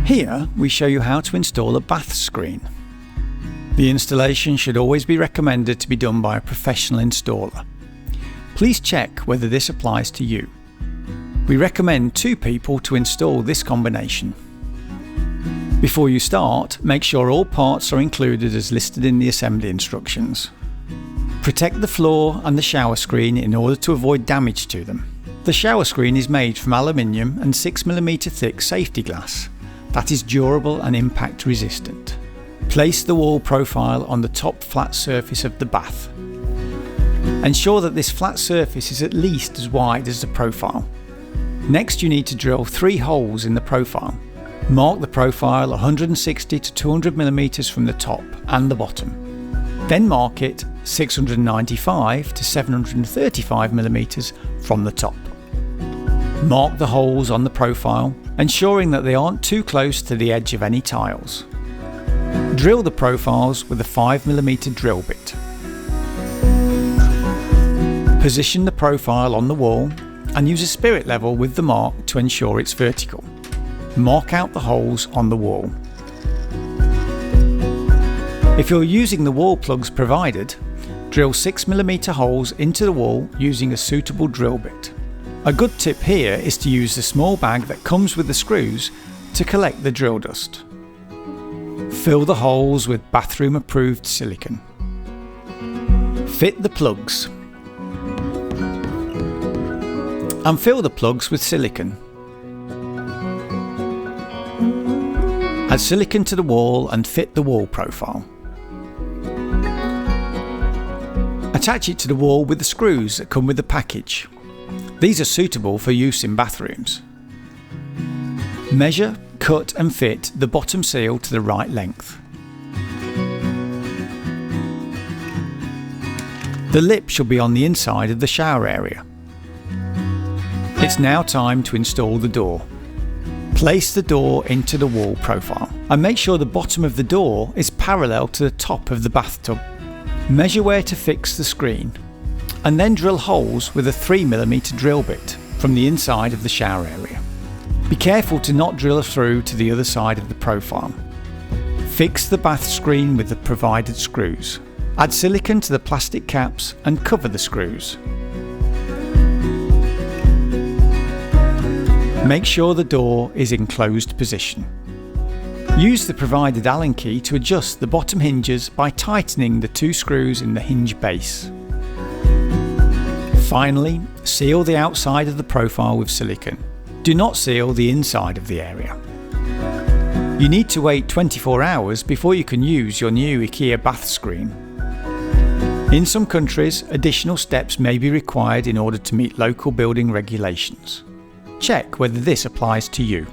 Here we show you how to install a bath screen. The installation should always be recommended to be done by a professional installer. Please check whether this applies to you. We recommend 2 people to install this combination. Before you start, make sure all parts are included as listed in the assembly instructions. Protect the floor and the shower screen in order to avoid damage to them. The shower screen is made from aluminium and 6mm thick safety glass that is durable and impact resistant. Place the wall profile on the top flat surface of the bath. Ensure that this flat surface is at least as wide as the profile. Next, you need to drill 3 holes in the profile. Mark the profile 160 to 200mm from the top and the bottom. Then mark it 695 to 735mm from the top. Mark the holes on the profile, ensuring that they aren't too close to the edge of any tiles. Drill the profiles with a 5mm drill bit. Position the profile on the wall and use a spirit level with the mark to ensure it's vertical. Mark out the holes on the wall. If you're using the wall plugs provided, drill 6mm holes into the wall using a suitable drill bit. A good tip here is to use the small bag that comes with the screws to collect the drill dust. Fill the holes with bathroom approved silicone. Fit the plugs. And fill the plugs with silicone. Add silicone to the wall and fit the wall profile. Attach it to the wall with the screws that come with the package. These are suitable for use in bathrooms. Measure, cut and fit the bottom seal to the right length. The lip should be on the inside of the shower area. It's now time to install the door. Place the door into the wall profile and make sure the bottom of the door is parallel to the top of the bathtub. Measure where to fix the screen and then drill holes with a 3mm drill bit from the inside of the shower area. Be careful to not drill through to the other side of the profile. Fix the bath screen with the provided screws. Add silicone to the plastic caps and cover the screws. Make sure the door is in closed position. Use the provided Allen key to adjust the bottom hinges by tightening the 2 screws in the hinge base. Finally, seal the outside of the profile with silicone. Do not seal the inside of the area. You need to wait 24 hours before you can use your new IKEA bath screen. In some countries, additional steps may be required in order to meet local building regulations. Check whether this applies to you.